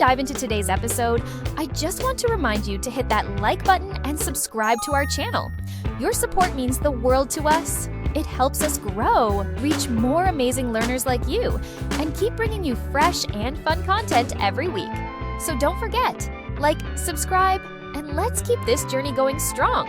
dive into today's episode, I just want to remind you to hit that like button and subscribe to our channel. Your support means the world to us. It helps us grow, reach more amazing learners like you, and keep bringing you fresh and fun content every week. So don't forget, like, subscribe, and let's keep this journey going strong.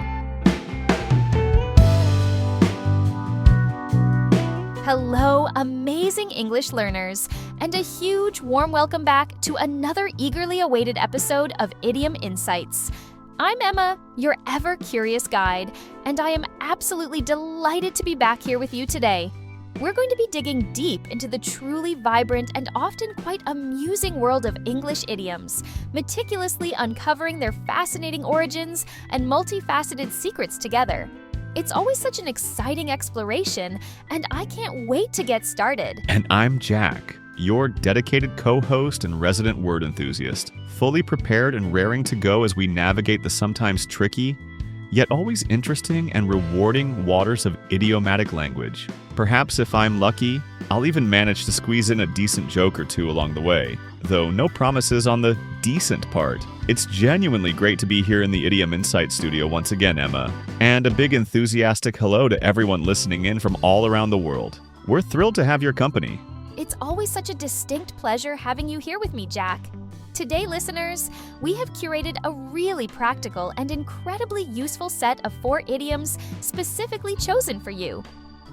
Hello, amazing English learners, and a huge warm welcome back to another eagerly awaited episode of Idiom Insights. I'm Emma, your ever-curious guide, and I am absolutely delighted to be back here with you today. We're going to be digging deep into the truly vibrant and often quite amusing world of English idioms, meticulously uncovering their fascinating origins and multifaceted secrets together. It's always such an exciting exploration, and I can't wait to get started. And I'm Jack, your dedicated co-host and resident word enthusiast, fully prepared and raring to go as we navigate the sometimes tricky, yet always interesting and rewarding waters of idiomatic language. Perhaps if I'm lucky, I'll even manage to squeeze in a decent joke or two along the way, though no promises on the decent part. It's genuinely great to be here in the Idiom Insights studio once again, Emma. And a big enthusiastic hello to everyone listening in from all around the world. We're thrilled to have your company. It's always such a distinct pleasure having you here with me, Jack. Today, listeners, we have curated a really practical and incredibly useful set of 4 idioms specifically chosen for you.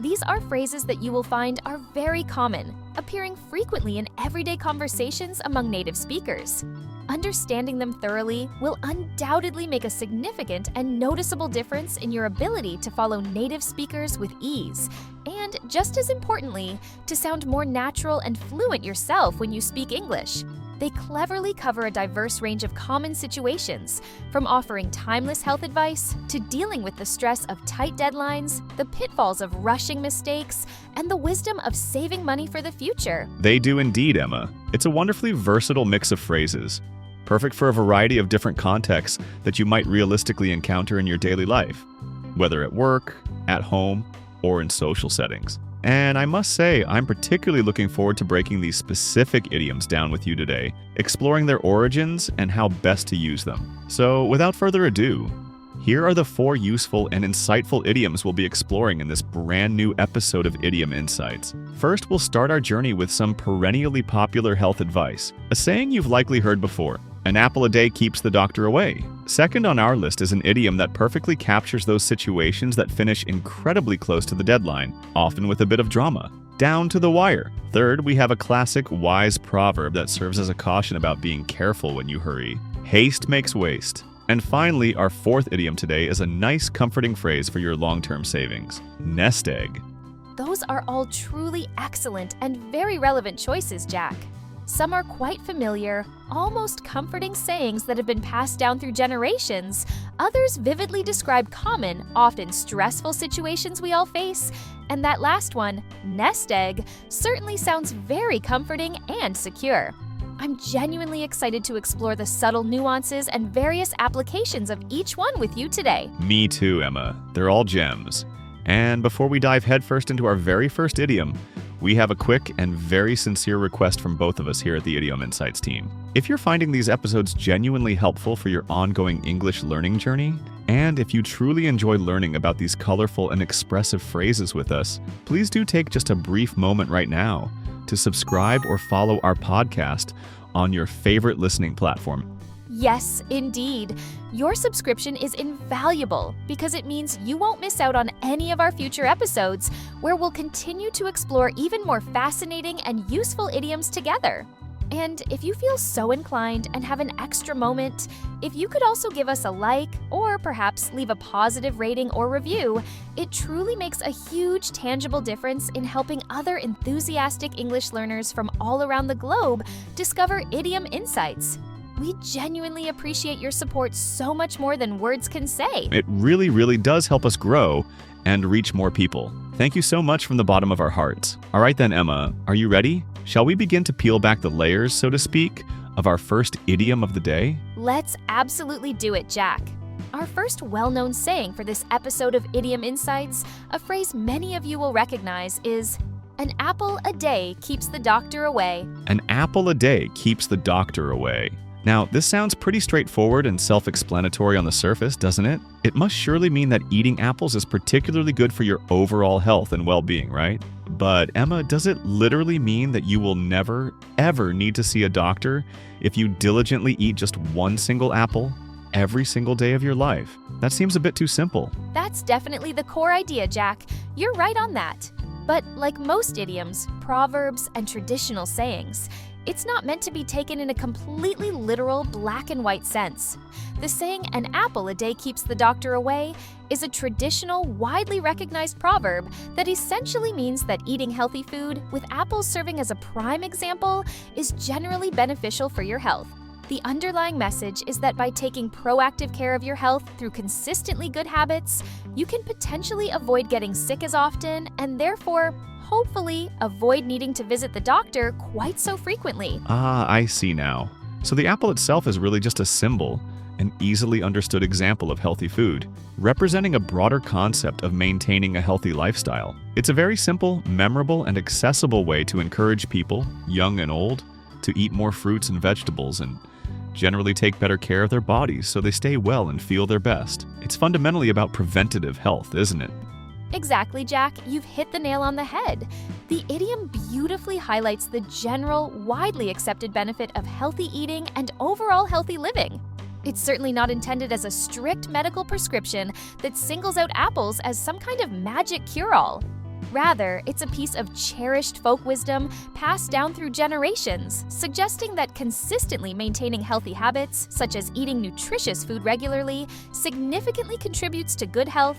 These are phrases that you will find are very common, appearing frequently in everyday conversations among native speakers. Understanding them thoroughly will undoubtedly make a significant and noticeable difference in your ability to follow native speakers with ease, and just as importantly, to sound more natural and fluent yourself when you speak English. They cleverly cover a diverse range of common situations, from offering timeless health advice to dealing with the stress of tight deadlines, the pitfalls of rushing mistakes, and the wisdom of saving money for the future. They do indeed, Emma. It's a wonderfully versatile mix of phrases, perfect for a variety of different contexts that you might realistically encounter in your daily life, whether at work, at home, or in social settings. And I must say, I'm particularly looking forward to breaking these specific idioms down with you today, exploring their origins and how best to use them. So, without further ado, here are the 4 useful and insightful idioms we'll be exploring in this brand new episode of Idiom Insights. First, we'll start our journey with some perennially popular health advice, a saying you've likely heard before: an apple a day keeps the doctor away. Second on our list is an idiom that perfectly captures those situations that finish incredibly close to the deadline, often with a bit of drama. Down to the wire. Third, we have a classic wise proverb that serves as a caution about being careful when you hurry. Haste makes waste. And finally, our 4th idiom today is a nice, comforting phrase for your long-term savings: nest egg. Those are all truly excellent and very relevant choices, Jack. Some are quite familiar, almost comforting sayings that have been passed down through generations. Others vividly describe common, often stressful situations we all face. And that last one, nest egg, certainly sounds very comforting and secure. I'm genuinely excited to explore the subtle nuances and various applications of each one with you today. Me too, Emma. They're all gems. And before we dive headfirst into our very first idiom, we have a quick and very sincere request from both of us here at the Idiom Insights team. If you're finding these episodes genuinely helpful for your ongoing English learning journey, and if you truly enjoy learning about these colorful and expressive phrases with us, please do take just a brief moment right now to subscribe or follow our podcast on your favorite listening platform. Yes, indeed. Your subscription is invaluable because it means you won't miss out on any of our future episodes, where we'll continue to explore even more fascinating and useful idioms together. And if you feel so inclined and have an extra moment, if you could also give us a like or perhaps leave a positive rating or review, it truly makes a huge tangible difference in helping other enthusiastic English learners from all around the globe discover idiom insights. We genuinely appreciate your support so much more than words can say. It really, really does help us grow and reach more people. Thank you so much from the bottom of our hearts. All right then, Emma, are you ready? Shall we begin to peel back the layers, so to speak, of our first idiom of the day? Let's absolutely do it, Jack. Our first well-known saying for this episode of Idiom Insights, a phrase many of you will recognize, is An apple a day keeps the doctor away. An apple a day keeps the doctor away. Now, this sounds pretty straightforward and self-explanatory on the surface, doesn't it? It must surely mean that eating apples is particularly good for your overall health and well-being, right? But Emma, does it literally mean that you will never, ever need to see a doctor if you diligently eat just one single apple every single day of your life? That seems a bit too simple. That's definitely the core idea, Jack. You're right on that. But like most idioms, proverbs, and traditional sayings, it's not meant to be taken in a completely literal black and white sense. The saying, "an apple a day keeps the doctor away," is a traditional, widely recognized proverb that essentially means that eating healthy food, with apples serving as a prime example, is generally beneficial for your health. The underlying message is that by taking proactive care of your health through consistently good habits, you can potentially avoid getting sick as often and therefore, hopefully, avoid needing to visit the doctor quite so frequently. Ah, I see now. So the apple itself is really just a symbol, an easily understood example of healthy food, representing a broader concept of maintaining a healthy lifestyle. It's a very simple, memorable, and accessible way to encourage people, young and old, to eat more fruits and vegetables and generally take better care of their bodies so they stay well and feel their best. It's fundamentally about preventative health, isn't it? Exactly, Jack. You've hit the nail on the head. The idiom beautifully highlights the general, widely accepted benefit of healthy eating and overall healthy living. It's certainly not intended as a strict medical prescription that singles out apples as some kind of magic cure-all. Rather, it's a piece of cherished folk wisdom passed down through generations, suggesting that consistently maintaining healthy habits, such as eating nutritious food regularly, significantly contributes to good health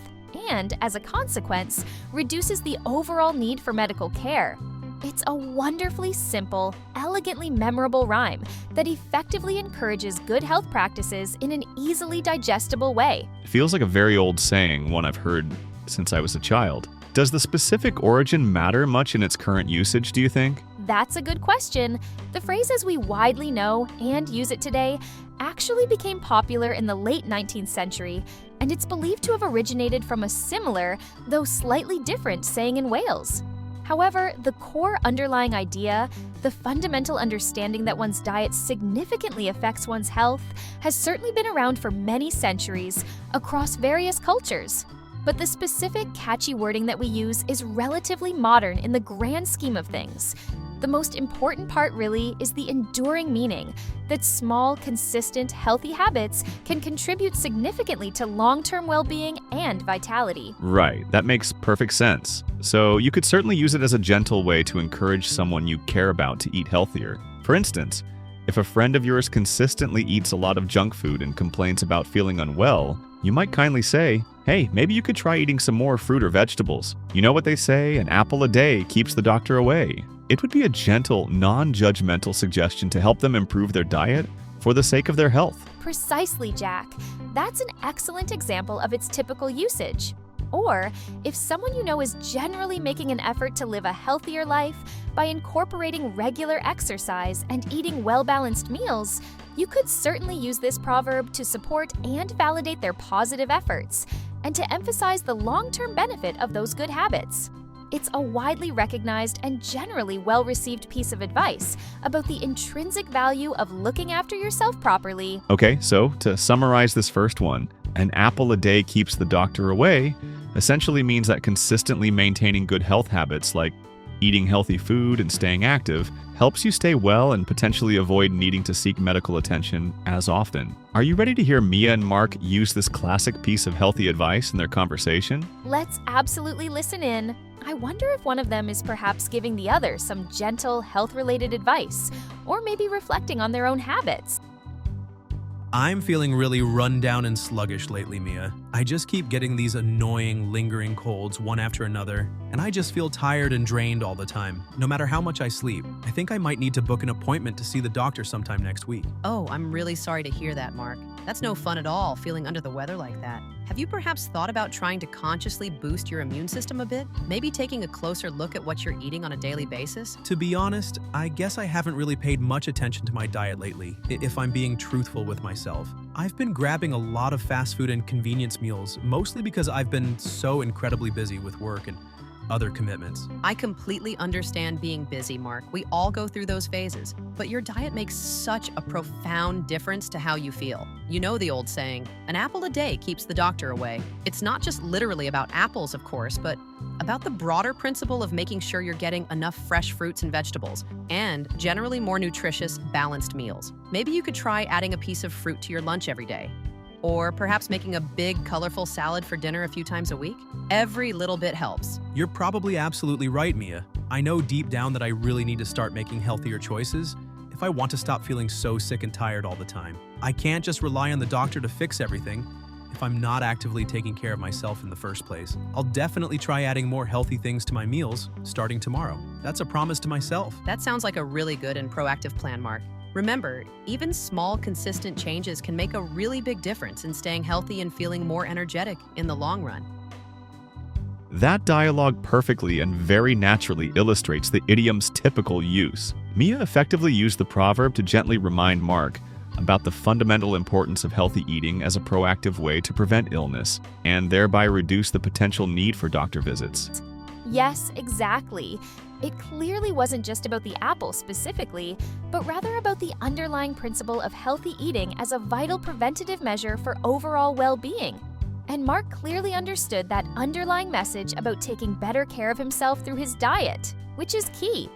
and, as a consequence, reduces the overall need for medical care. It's a wonderfully simple, elegantly memorable rhyme that effectively encourages good health practices in an easily digestible way. It feels like a very old saying, one I've heard since I was a child. Does the specific origin matter much in its current usage, do you think? That's a good question. The phrase as we widely know and use it today actually became popular in the late 19th century, and it's believed to have originated from a similar, though slightly different, saying in Wales. However, the core underlying idea, the fundamental understanding that one's diet significantly affects one's health, has certainly been around for many centuries across various cultures. But the specific, catchy wording that we use is relatively modern in the grand scheme of things. The most important part really is the enduring meaning that small, consistent, healthy habits can contribute significantly to long-term well-being and vitality. Right, that makes perfect sense. So you could certainly use it as a gentle way to encourage someone you care about to eat healthier. For instance, if a friend of yours consistently eats a lot of junk food and complains about feeling unwell, you might kindly say, "Hey, maybe you could try eating some more fruit or vegetables. You know what they say, an apple a day keeps the doctor away." It would be a gentle, non-judgmental suggestion to help them improve their diet for the sake of their health. Precisely, Jack. That's an excellent example of its typical usage. Or, if someone you know is generally making an effort to live a healthier life by incorporating regular exercise and eating well-balanced meals, you could certainly use this proverb to support and validate their positive efforts, and to emphasize the long-term benefit of those good habits. It's a widely recognized and generally well-received piece of advice about the intrinsic value of looking after yourself properly. Okay, so to summarize this first one, an apple a day keeps the doctor away essentially means that consistently maintaining good health habits like eating healthy food and staying active helps you stay well and potentially avoid needing to seek medical attention as often. Are you ready to hear Mia and Mark use this classic piece of healthy advice in their conversation? Let's absolutely listen in. I wonder if one of them is perhaps giving the other some gentle, health-related advice, or maybe reflecting on their own habits. I'm feeling really run down and sluggish lately, Mia. I just keep getting these annoying, lingering colds one after another, and I just feel tired and drained all the time, no matter how much I sleep. I think I might need to book an appointment to see the doctor sometime next week. Oh, I'm really sorry to hear that, Mark. That's no fun at all, feeling under the weather like that. Have you perhaps thought about trying to consciously boost your immune system a bit? Maybe taking a closer look at what you're eating on a daily basis? To be honest, I guess I haven't really paid much attention to my diet lately, if I'm being truthful with myself. I've been grabbing a lot of fast food and convenience meals, mostly because I've been so incredibly busy with work, and other commitments. I completely understand being busy, Mark. We all go through those phases. But your diet makes such a profound difference to how you feel. You know the old saying, an apple a day keeps the doctor away. It's not just literally about apples, of course, but about the broader principle of making sure you're getting enough fresh fruits and vegetables, and generally more nutritious, balanced meals. Maybe you could try adding a piece of fruit to your lunch every day. Or perhaps making a big, colorful salad for dinner a few times a week. Every little bit helps. You're probably absolutely right, Mia. I know deep down that I really need to start making healthier choices if I want to stop feeling so sick and tired all the time. I can't just rely on the doctor to fix everything if I'm not actively taking care of myself in the first place. I'll definitely try adding more healthy things to my meals starting tomorrow. That's a promise to myself. That sounds like a really good and proactive plan, Mark. Remember, even small, consistent changes can make a really big difference in staying healthy and feeling more energetic in the long run. That dialogue perfectly and very naturally illustrates the idiom's typical use. Mia effectively used the proverb to gently remind Mark about the fundamental importance of healthy eating as a proactive way to prevent illness, and thereby reduce the potential need for doctor visits. Yes, exactly. It clearly wasn't just about the apple specifically, but rather about the underlying principle of healthy eating as a vital preventative measure for overall well-being. And Mark clearly understood that underlying message about taking better care of himself through his diet, which is key.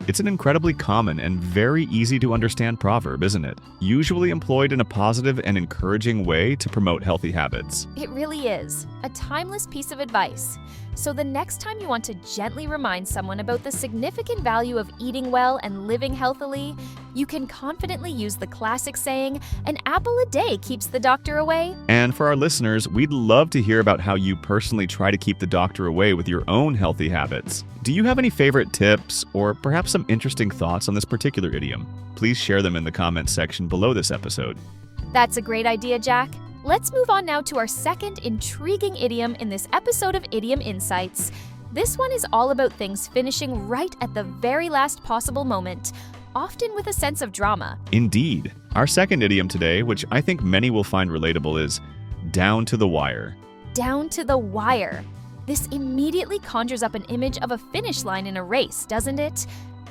It's an incredibly common and very easy to understand proverb, isn't it? Usually employed in a positive and encouraging way to promote healthy habits. It really is a timeless piece of advice. So the next time you want to gently remind someone about the significant value of eating well and living healthily, you can confidently use the classic saying, an apple a day keeps the doctor away. And for our listeners, we'd love to hear about how you personally try to keep the doctor away with your own healthy habits. Do you have any favorite tips or perhaps some interesting thoughts on this particular idiom? Please share them in the comments section below this episode. That's a great idea, Jack. Let's move on now to our second intriguing idiom in this episode of Idiom Insights. This one is all about things finishing right at the very last possible moment, often with a sense of drama. Indeed. Our second idiom today, which I think many will find relatable, is down to the wire. Down to the wire. This immediately conjures up an image of a finish line in a race, doesn't it?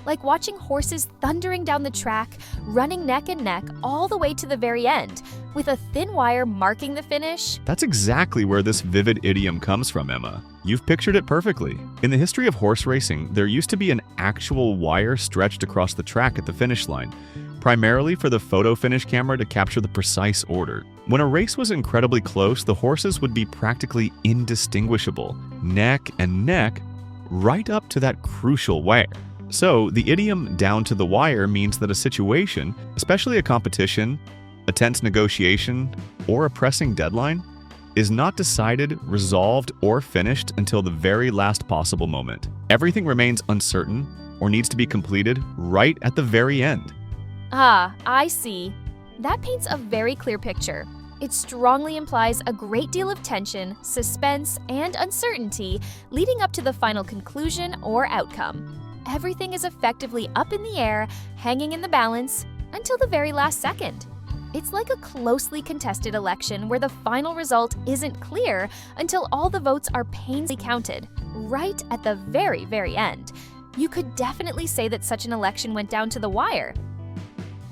Like watching horses thundering down the track, running neck and neck all the way to the very end, with a thin wire marking the finish. That's exactly where this vivid idiom comes from, Emma. You've pictured it perfectly. In the history of horse racing, there used to be an actual wire stretched across the track at the finish line, primarily for the photo finish camera to capture the precise order. When a race was incredibly close, the horses would be practically indistinguishable, neck and neck, right up to that crucial wire. So, the idiom down to the wire means that a situation, especially a competition, a tense negotiation, or a pressing deadline, is not decided, resolved, or finished until the very last possible moment. Everything remains uncertain or needs to be completed right at the very end. Ah, I see. That paints a very clear picture. It strongly implies a great deal of tension, suspense, and uncertainty leading up to the final conclusion or outcome. Everything is effectively up in the air, hanging in the balance, until the very last second. It's like a closely contested election where the final result isn't clear until all the votes are painstakingly counted, right at the very, very end. You could definitely say that such an election went down to the wire.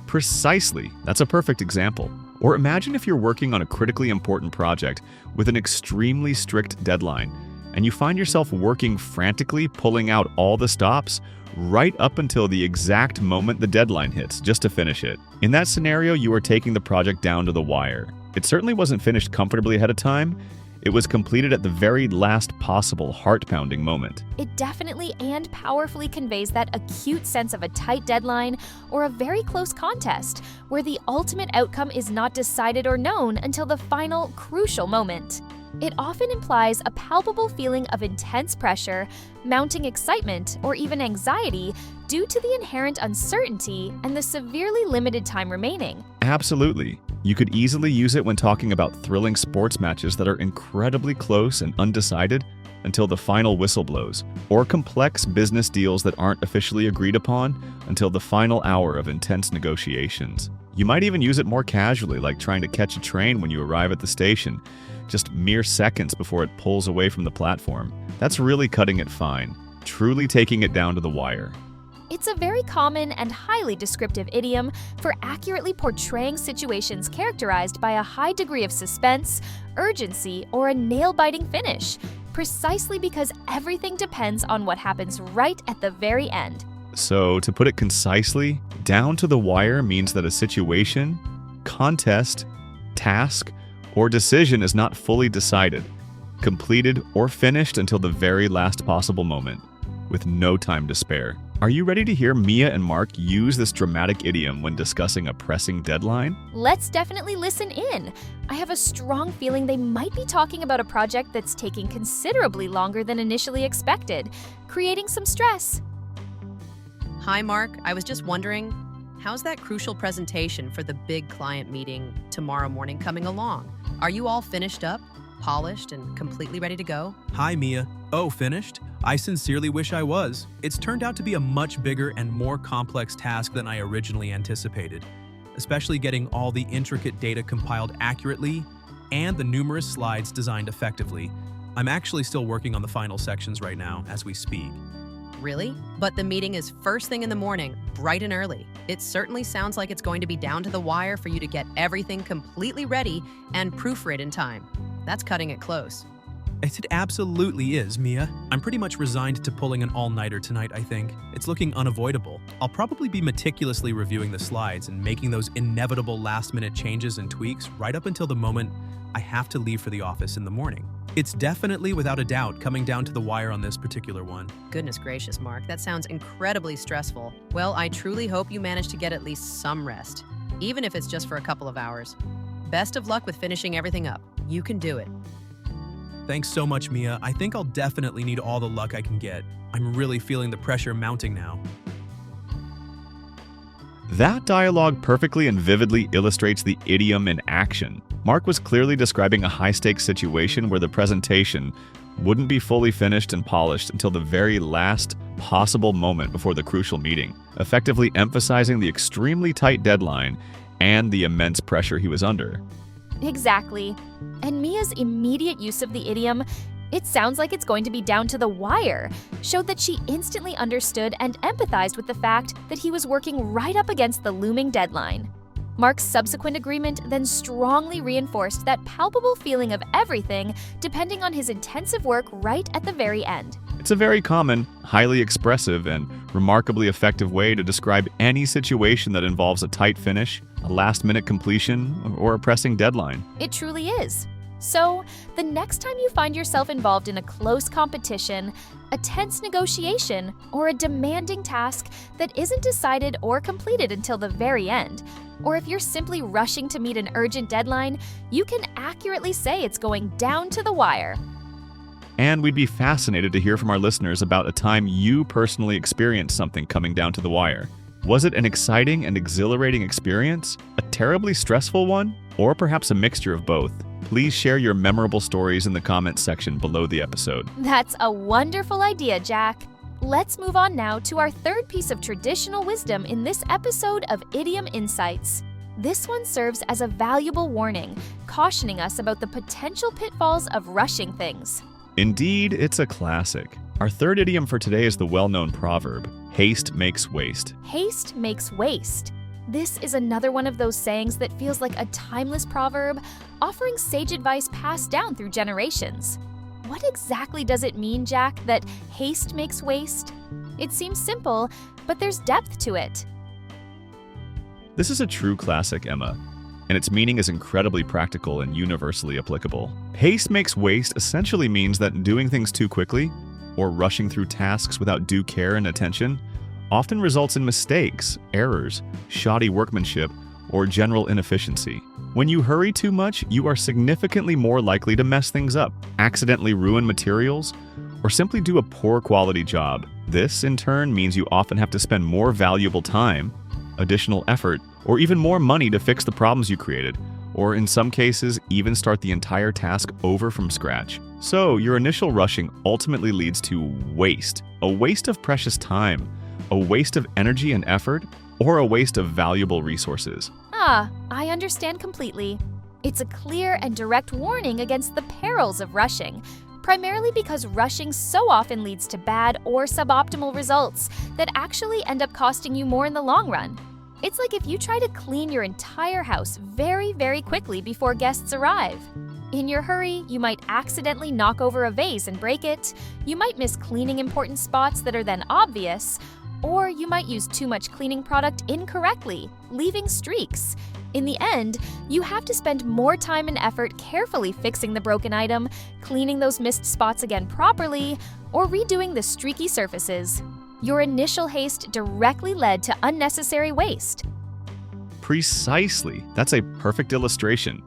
Precisely. That's a perfect example. Or imagine if you're working on a critically important project with an extremely strict deadline, and you find yourself working frantically, pulling out all the stops right up until the exact moment the deadline hits, just to finish it. In that scenario, you are taking the project down to the wire. It certainly wasn't finished comfortably ahead of time. It was completed at the very last possible heart-pounding moment. It definitely and powerfully conveys that acute sense of a tight deadline or a very close contest, where the ultimate outcome is not decided or known until the final, crucial moment. It often implies a palpable feeling of intense pressure, mounting excitement, or even anxiety due to the inherent uncertainty and the severely limited time remaining. Absolutely. You could easily use it when talking about thrilling sports matches that are incredibly close and undecided, until the final whistle blows, or complex business deals that aren't officially agreed upon until the final hour of intense negotiations. You might even use it more casually, like trying to catch a train when you arrive at the station, just mere seconds before it pulls away from the platform. That's really cutting it fine, truly taking it down to the wire. It's a very common and highly descriptive idiom for accurately portraying situations characterized by a high degree of suspense, urgency, or a nail-biting finish, precisely because everything depends on what happens right at the very end. So, to put it concisely, down to the wire means that a situation, contest, task, or decision is not fully decided, completed, or finished until the very last possible moment, with no time to spare. Are you ready to hear Mia and Mark use this dramatic idiom when discussing a pressing deadline? Let's definitely listen in. I have a strong feeling they might be talking about a project that's taking considerably longer than initially expected, creating some stress. Hi, Mark. I was just wondering, how's that crucial presentation for the big client meeting tomorrow morning coming along? Are you all finished up, polished, and completely ready to go? Hi, Mia. Oh, finished? I sincerely wish I was. It's turned out to be a much bigger and more complex task than I originally anticipated, especially getting all the intricate data compiled accurately and the numerous slides designed effectively. I'm actually still working on the final sections right now as we speak. Really? But the meeting is first thing in the morning, bright and early. It certainly sounds like it's going to be down to the wire for you to get everything completely ready and proofread in time. That's cutting it close. It absolutely is, Mia. I'm pretty much resigned to pulling an all-nighter tonight, I think. It's looking unavoidable. I'll probably be meticulously reviewing the slides and making those inevitable last-minute changes and tweaks right up until the moment I have to leave for the office in the morning. It's definitely, without a doubt, coming down to the wire on this particular one. Goodness gracious, Mark. That sounds incredibly stressful. Well, I truly hope you manage to get at least some rest, even if it's just for a couple of hours. Best of luck with finishing everything up. You can do it. Thanks so much, Mia. I think I'll definitely need all the luck I can get. I'm really feeling the pressure mounting now. That dialogue perfectly and vividly illustrates the idiom in action. Mark was clearly describing a high-stakes situation where the presentation wouldn't be fully finished and polished until the very last possible moment before the crucial meeting, effectively emphasizing the extremely tight deadline and the immense pressure he was under. Exactly. And Mia's immediate use of the idiom, "It sounds like it's going to be down to the wire," showed that she instantly understood and empathized with the fact that he was working right up against the looming deadline. Mark's subsequent agreement then strongly reinforced that palpable feeling of everything depending on his intensive work right at the very end. It's a very common, highly expressive, and remarkably effective way to describe any situation that involves a tight finish, a last-minute completion, or a pressing deadline. It truly is. So, the next time you find yourself involved in a close competition, a tense negotiation, or a demanding task that isn't decided or completed until the very end, or if you're simply rushing to meet an urgent deadline, you can accurately say it's going down to the wire. And we'd be fascinated to hear from our listeners about a time you personally experienced something coming down to the wire. Was it an exciting and exhilarating experience, a terribly stressful one, or perhaps a mixture of both? Please share your memorable stories in the comments section below the episode. That's a wonderful idea, Jack. Let's move on now to our third piece of traditional wisdom in this episode of Idiom Insights. This one serves as a valuable warning, cautioning us about the potential pitfalls of rushing things. Indeed, it's a classic. Our third idiom for today is the well-known proverb, haste makes waste. Haste makes waste. This is another one of those sayings that feels like a timeless proverb, offering sage advice passed down through generations. What exactly does it mean, Jack, that haste makes waste? It seems simple, but there's depth to it. This is a true classic, Emma, and its meaning is incredibly practical and universally applicable. Haste makes waste essentially means that doing things too quickly, or rushing through tasks without due care and attention, often results in mistakes, errors, shoddy workmanship, or general inefficiency. When you hurry too much, you are significantly more likely to mess things up, accidentally ruin materials, or simply do a poor quality job. This, in turn, means you often have to spend more valuable time, additional effort, or even more money to fix the problems you created, or in some cases, even start the entire task over from scratch. So your initial rushing ultimately leads to waste. A waste of precious time, a waste of energy and effort, or a waste of valuable resources. I understand completely. It's a clear and direct warning against the perils of rushing, primarily because rushing so often leads to bad or suboptimal results that actually end up costing you more in the long run. It's like if you try to clean your entire house very, very quickly before guests arrive. In your hurry, you might accidentally knock over a vase and break it, you might miss cleaning important spots that are then obvious, or you might use too much cleaning product incorrectly, leaving streaks. In the end, you have to spend more time and effort carefully fixing the broken item, cleaning those missed spots again properly, or redoing the streaky surfaces. Your initial haste directly led to unnecessary waste. Precisely. That's a perfect illustration.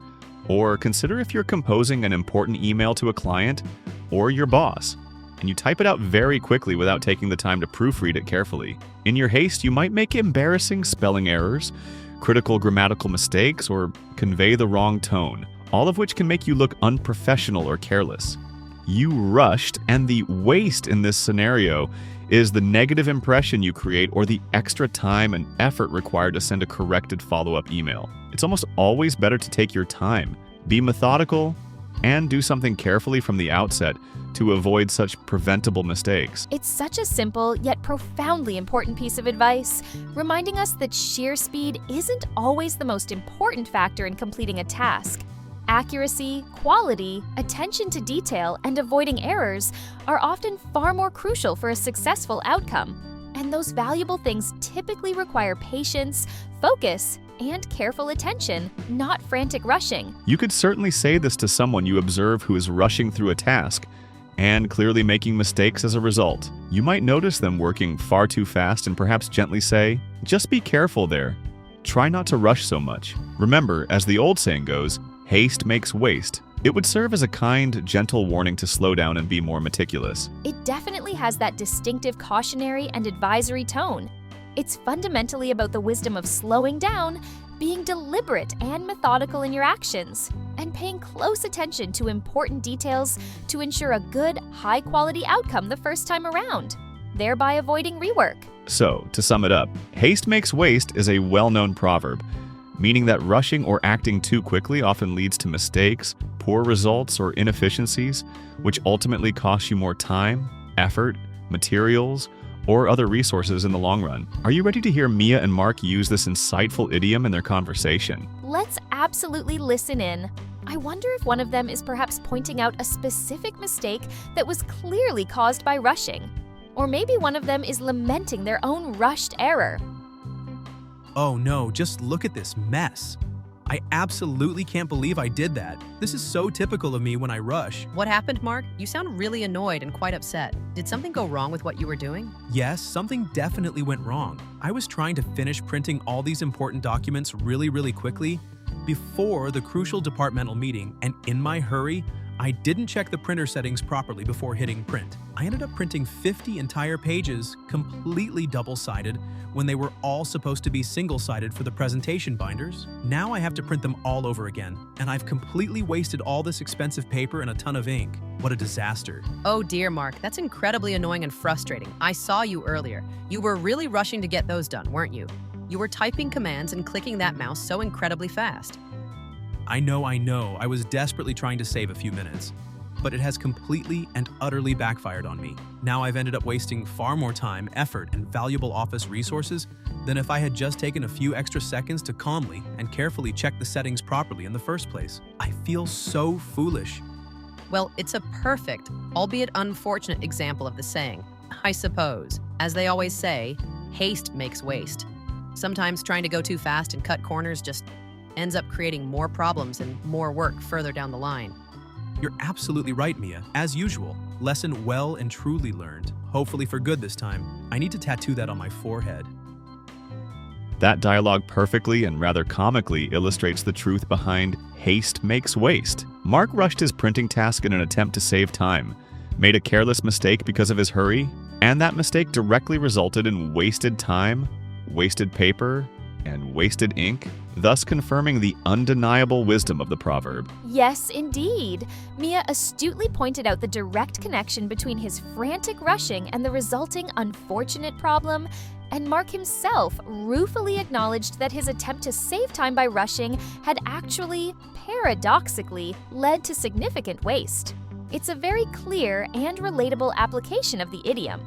Or consider if you're composing an important email to a client or your boss, and you type it out very quickly without taking the time to proofread it carefully. In your haste, you might make embarrassing spelling errors, critical grammatical mistakes, or convey the wrong tone, all of which can make you look unprofessional or careless. You rushed, and the waste in this scenario is the negative impression you create or the extra time and effort required to send a corrected follow-up email. It's almost always better to take your time, be methodical, and do something carefully from the outset to avoid such preventable mistakes. It's such a simple yet profoundly important piece of advice, reminding us that sheer speed isn't always the most important factor in completing a task. Accuracy, quality, attention to detail, and avoiding errors are often far more crucial for a successful outcome. And those valuable things typically require patience, focus, and careful attention, not frantic rushing. You could certainly say this to someone you observe who is rushing through a task and clearly making mistakes as a result. You might notice them working far too fast and perhaps gently say, "Just be careful there. Try not to rush so much." Remember, as the old saying goes, haste makes waste. It would serve as a kind, gentle warning to slow down and be more meticulous. It definitely has that distinctive cautionary and advisory tone. It's fundamentally about the wisdom of slowing down, being deliberate and methodical in your actions, and paying close attention to important details to ensure a good, high-quality outcome the first time around, thereby avoiding rework. So, to sum it up, haste makes waste is a well-known proverb, meaning that rushing or acting too quickly often leads to mistakes, poor results, or inefficiencies, which ultimately cost you more time, effort, materials, or other resources in the long run. Are you ready to hear Mia and Mark use this insightful idiom in their conversation? Let's absolutely listen in. I wonder if one of them is perhaps pointing out a specific mistake that was clearly caused by rushing. Or maybe one of them is lamenting their own rushed error. Oh no, just look at this mess. I absolutely can't believe I did that. This is so typical of me when I rush. What happened, Mark? You sound really annoyed and quite upset. Did something go wrong with what you were doing? Yes, something definitely went wrong. I was trying to finish printing all these important documents really quickly before the crucial departmental meeting, and in my hurry, I didn't check the printer settings properly before hitting print. I ended up printing 50 entire pages, completely double-sided, when they were all supposed to be single-sided for the presentation binders. Now I have to print them all over again, and I've completely wasted all this expensive paper and a ton of ink. What a disaster. Oh dear, Mark, that's incredibly annoying and frustrating. I saw you earlier. You were really rushing to get those done, weren't you? You were typing commands and clicking that mouse so incredibly fast. I know. I was desperately trying to save a few minutes, but it has completely and utterly backfired on me. Now I've ended up wasting far more time, effort, and valuable office resources than if I had just taken a few extra seconds to calmly and carefully check the settings properly in the first place. I feel so foolish. Well, it's a perfect, albeit unfortunate example of the saying, I suppose. As they always say, haste makes waste. Sometimes trying to go too fast and cut corners just ends up creating more problems and more work further down the line. You're absolutely right, Mia. As usual, lesson well and truly learned. Hopefully for good this time. I need to tattoo that on my forehead. That dialogue perfectly and rather comically illustrates the truth behind haste makes waste. Mark rushed his printing task in an attempt to save time, made a careless mistake because of his hurry, and that mistake directly resulted in wasted time, wasted paper, and wasted ink. thus confirming the undeniable wisdom of the proverb. Yes, indeed. Mia astutely pointed out the direct connection between his frantic rushing and the resulting unfortunate problem, and Mark himself ruefully acknowledged that his attempt to save time by rushing had actually, paradoxically, led to significant waste. It's a very clear and relatable application of the idiom.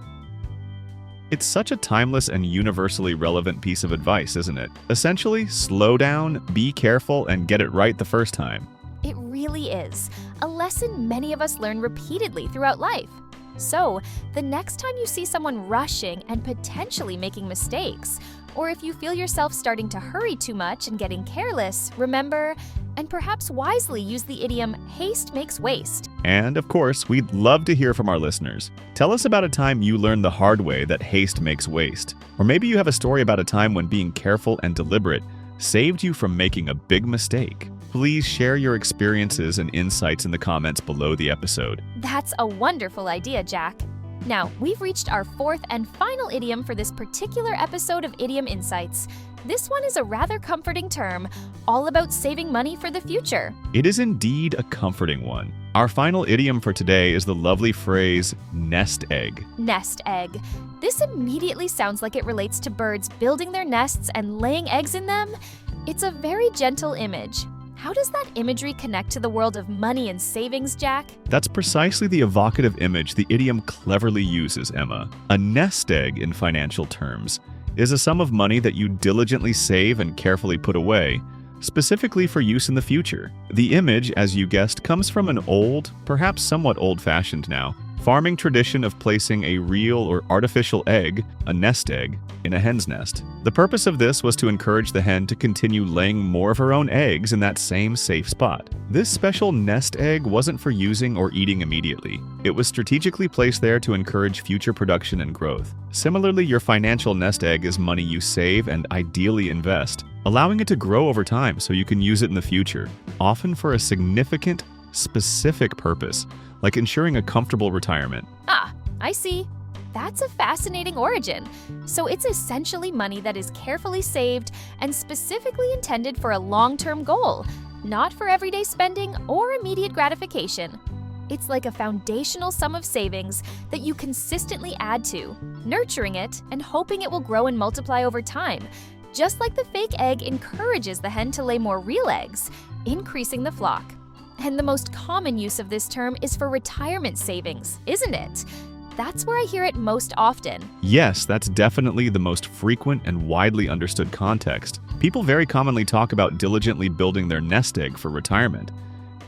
It's such a timeless and universally relevant piece of advice, isn't it? Essentially, slow down, be careful, and get it right the first time. It really is. A lesson many of us learn repeatedly throughout life. So, the next time you see someone rushing and potentially making mistakes, or if you feel yourself starting to hurry too much and getting careless, remember, and perhaps wisely use the idiom, haste makes waste. And, of course, we'd love to hear from our listeners. Tell us about a time you learned the hard way that haste makes waste. Or maybe you have a story about a time when being careful and deliberate saved you from making a big mistake. Please share your experiences and insights in the comments below the episode. That's a wonderful idea, Jack. Now, we've reached our fourth and final idiom for this particular episode of Idiom Insights. This one is a rather comforting term, all about saving money for the future. It is indeed a comforting one. Our final idiom for today is the lovely phrase, nest egg. Nest egg. This immediately sounds like it relates to birds building their nests and laying eggs in them. It's a very gentle image. How does that imagery connect to the world of money and savings, Jack? That's precisely the evocative image the idiom cleverly uses, Emma. A nest egg, in financial terms, is a sum of money that you diligently save and carefully put away, specifically for use in the future. The image, as you guessed, comes from an old, perhaps somewhat old-fashioned now, farming tradition of placing a real or artificial egg, a nest egg, in a hen's nest. The purpose of this was to encourage the hen to continue laying more of her own eggs in that same safe spot. This special nest egg wasn't for using or eating immediately. It was strategically placed there to encourage future production and growth. Similarly, your financial nest egg is money you save and ideally invest, allowing it to grow over time so you can use it in the future, often for a significant, specific purpose, like ensuring a comfortable retirement. Ah, I see. That's a fascinating origin. So it's essentially money that is carefully saved and specifically intended for a long-term goal, not for everyday spending or immediate gratification. It's like a foundational sum of savings that you consistently add to, nurturing it and hoping it will grow and multiply over time, just like the fake egg encourages the hen to lay more real eggs, increasing the flock. And the most common use of this term is for retirement savings, isn't it? That's where I hear it most often. Yes, that's definitely the most frequent and widely understood context. People very commonly talk about diligently building their nest egg for retirement,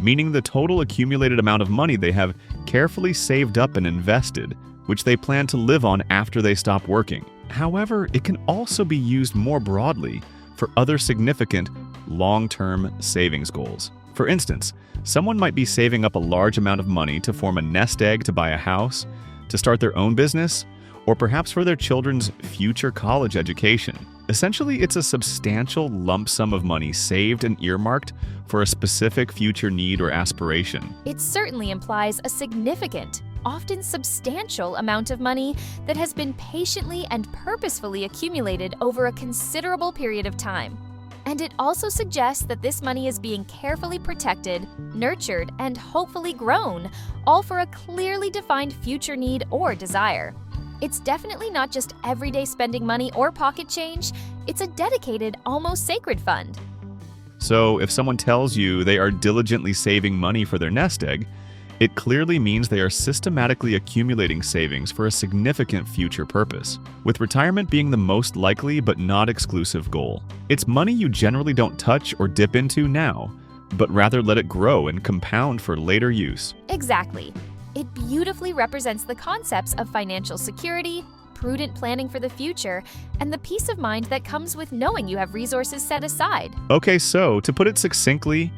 meaning the total accumulated amount of money they have carefully saved up and invested, which they plan to live on after they stop working. However, it can also be used more broadly for other significant long-term savings goals. For instance, someone might be saving up a large amount of money to form a nest egg to buy a house, to start their own business, or perhaps for their children's future college education. Essentially, it's a substantial lump sum of money saved and earmarked for a specific future need or aspiration. It certainly implies a significant, often substantial amount of money that has been patiently and purposefully accumulated over a considerable period of time. And it also suggests that this money is being carefully protected, nurtured, and hopefully grown, all for a clearly defined future need or desire. It's definitely not just everyday spending money or pocket change, it's a dedicated, almost sacred fund. So if someone tells you they are diligently saving money for their nest egg, it clearly means they are systematically accumulating savings for a significant future purpose, with retirement being the most likely but not exclusive goal. It's money you generally don't touch or dip into now, but rather let it grow and compound for later use. Exactly. It beautifully represents the concepts of financial security, prudent planning for the future, and the peace of mind that comes with knowing you have resources set aside. Okay, so to put it succinctly,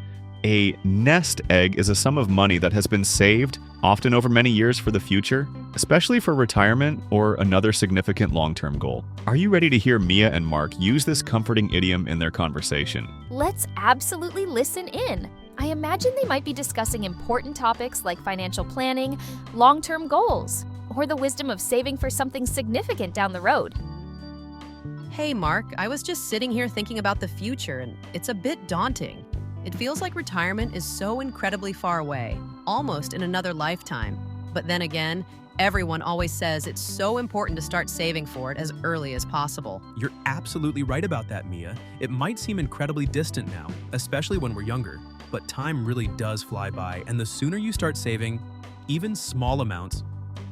a nest egg is a sum of money that has been saved, often over many years for the future, especially for retirement or another significant long-term goal. Are you ready to hear Mia and Mark use this comforting idiom in their conversation? Let's absolutely listen in. I imagine they might be discussing important topics like financial planning, long-term goals, or the wisdom of saving for something significant down the road. Hey, Mark, I was just sitting here thinking about the future, and it's a bit daunting. It feels like retirement is so incredibly far away, almost in another lifetime. But then again, everyone always says it's so important to start saving for it as early as possible. You're absolutely right about that, Mia. It might seem incredibly distant now, especially when we're younger. But time really does fly by, and the sooner you start saving, even small amounts,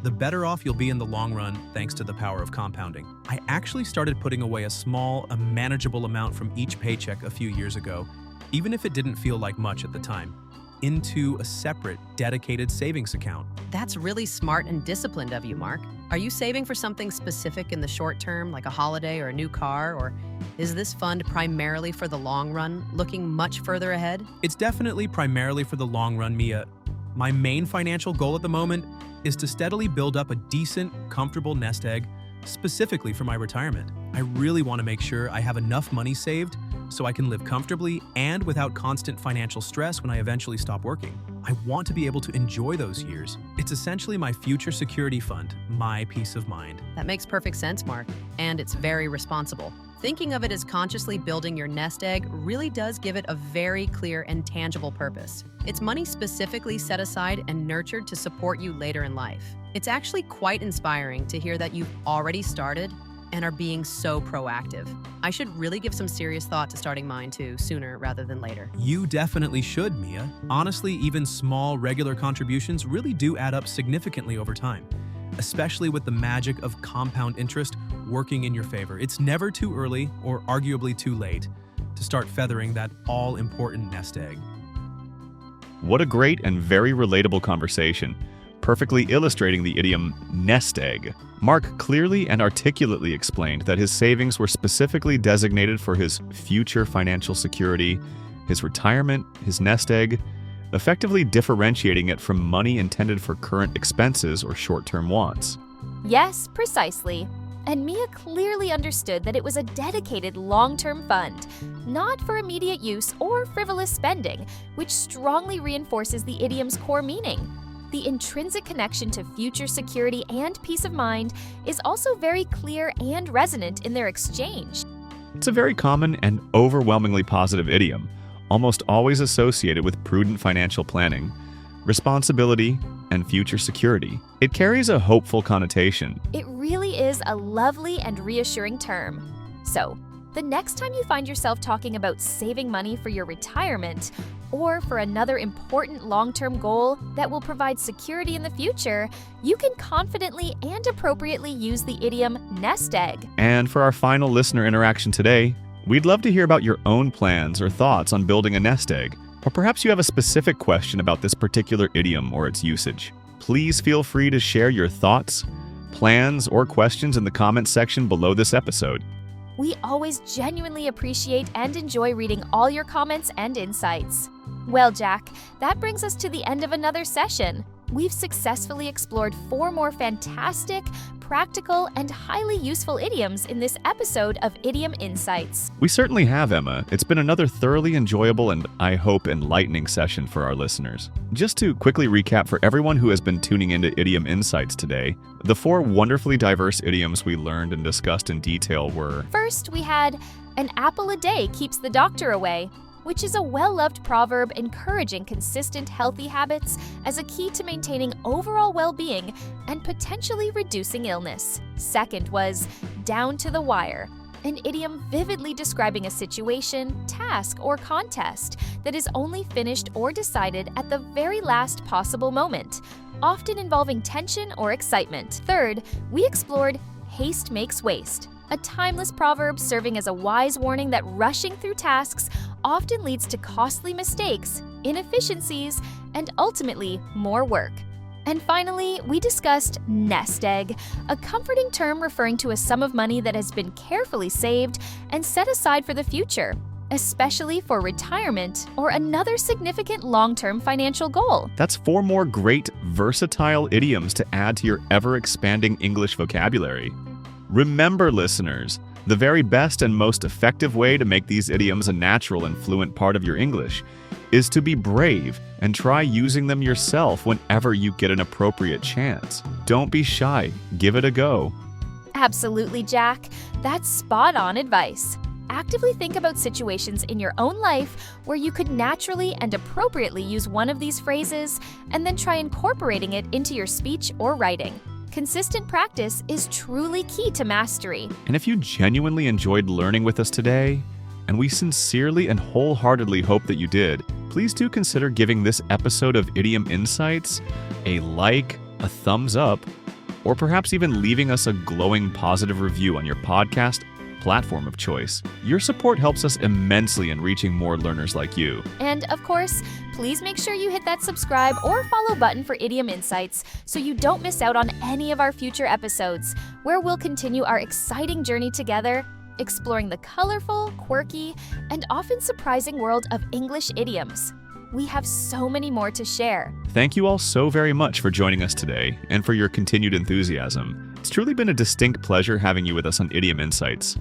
the better off you'll be in the long run thanks to the power of compounding. I actually started putting away a manageable amount from each paycheck a few years ago, even if it didn't feel like much at the time, into a separate, dedicated savings account. That's really smart and disciplined of you, Mark. Are you saving for something specific in the short term, like a holiday or a new car, or is this fund primarily for the long run, looking much further ahead? It's definitely primarily for the long run, Mia. My main financial goal at the moment is to steadily build up a decent, comfortable nest egg specifically for my retirement. I really want to make sure I have enough money saved so I can live comfortably and without constant financial stress when I eventually stop working. I want to be able to enjoy those years. It's essentially my future security fund, my peace of mind. That makes perfect sense, Mark, and it's very responsible. Thinking of it as consciously building your nest egg really does give it a very clear and tangible purpose. It's money specifically set aside and nurtured to support you later in life. It's actually quite inspiring to hear that you've already started and are being so proactive. I should really give some serious thought to starting mine too, sooner rather than later. You definitely should, Mia. Honestly, even small, regular contributions really do add up significantly over time, especially with the magic of compound interest working in your favor. It's never too early or arguably too late to start feathering that all-important nest egg. What a great and very relatable conversation, perfectly illustrating the idiom nest egg. Mark clearly and articulately explained that his savings were specifically designated for his future financial security, his retirement, his nest egg, effectively differentiating it from money intended for current expenses or short-term wants. Yes, precisely. And Mia clearly understood that it was a dedicated long-term fund, not for immediate use or frivolous spending, which strongly reinforces the idiom's core meaning. The intrinsic connection to future security and peace of mind is also very clear and resonant in their exchange. It's a very common and overwhelmingly positive idiom, almost always associated with prudent financial planning, responsibility, and future security. It carries a hopeful connotation. It really is a lovely and reassuring term. So, the next time you find yourself talking about saving money for your retirement or for another important long-term goal that will provide security in the future, you can confidently and appropriately use the idiom nest egg. And for our final listener interaction today, we'd love to hear about your own plans or thoughts on building a nest egg. Or perhaps you have a specific question about this particular idiom or its usage. Please feel free to share your thoughts, plans, or questions in the comments section below this episode. We always genuinely appreciate and enjoy reading all your comments and insights. Well, Jack, that brings us to the end of another session. We've successfully explored 4 more fantastic, practical, and highly useful idioms in this episode of Idiom Insights. We certainly have, Emma. It's been another thoroughly enjoyable and, I hope, enlightening session for our listeners. Just to quickly recap for everyone who has been tuning into Idiom Insights today, the 4 wonderfully diverse idioms we learned and discussed in detail were: First, we had, "An apple a day keeps the doctor away," which is a well-loved proverb encouraging consistent healthy habits as a key to maintaining overall well-being and potentially reducing illness. Second was "down to the wire," an idiom vividly describing a situation, task, or contest that is only finished or decided at the very last possible moment, often involving tension or excitement. Third, we explored "haste makes waste," a timeless proverb serving as a wise warning that rushing through tasks often leads to costly mistakes, inefficiencies, and ultimately more work. And finally, we discussed nest egg, a comforting term referring to a sum of money that has been carefully saved and set aside for the future, especially for retirement or another significant long-term financial goal. That's 4 more great, versatile idioms to add to your ever-expanding English vocabulary. Remember, listeners, the very best and most effective way to make these idioms a natural and fluent part of your English is to be brave and try using them yourself whenever you get an appropriate chance. Don't be shy. Give it a go. Absolutely, Jack. That's spot-on advice. Actively think about situations in your own life where you could naturally and appropriately use one of these phrases, and then try incorporating it into your speech or writing. Consistent practice is truly key to mastery. And if you genuinely enjoyed learning with us today, and we sincerely and wholeheartedly hope that you did, please do consider giving this episode of Idiom Insights a like, a thumbs up, or perhaps even leaving us a glowing positive review on your podcast platform of choice. Your support helps us immensely in reaching more learners like you. And of course, please make sure you hit that subscribe or follow button for Idiom Insights so you don't miss out on any of our future episodes, where we'll continue our exciting journey together, exploring the colorful, quirky, and often surprising world of English idioms. We have so many more to share. Thank you all so very much for joining us today and for your continued enthusiasm. It's truly been a distinct pleasure having you with us on Idiom Insights.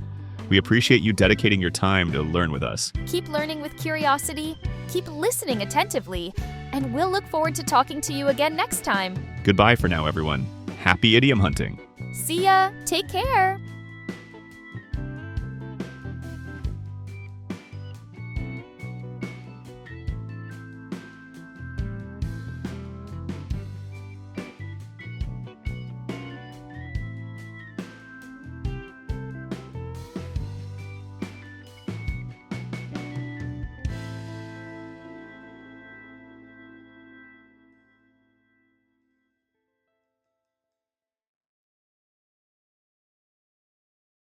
We appreciate you dedicating your time to learn with us. Keep learning with curiosity, keep listening attentively, and we'll look forward to talking to you again next time. Goodbye for now, everyone. Happy idiom hunting. See ya! Take care!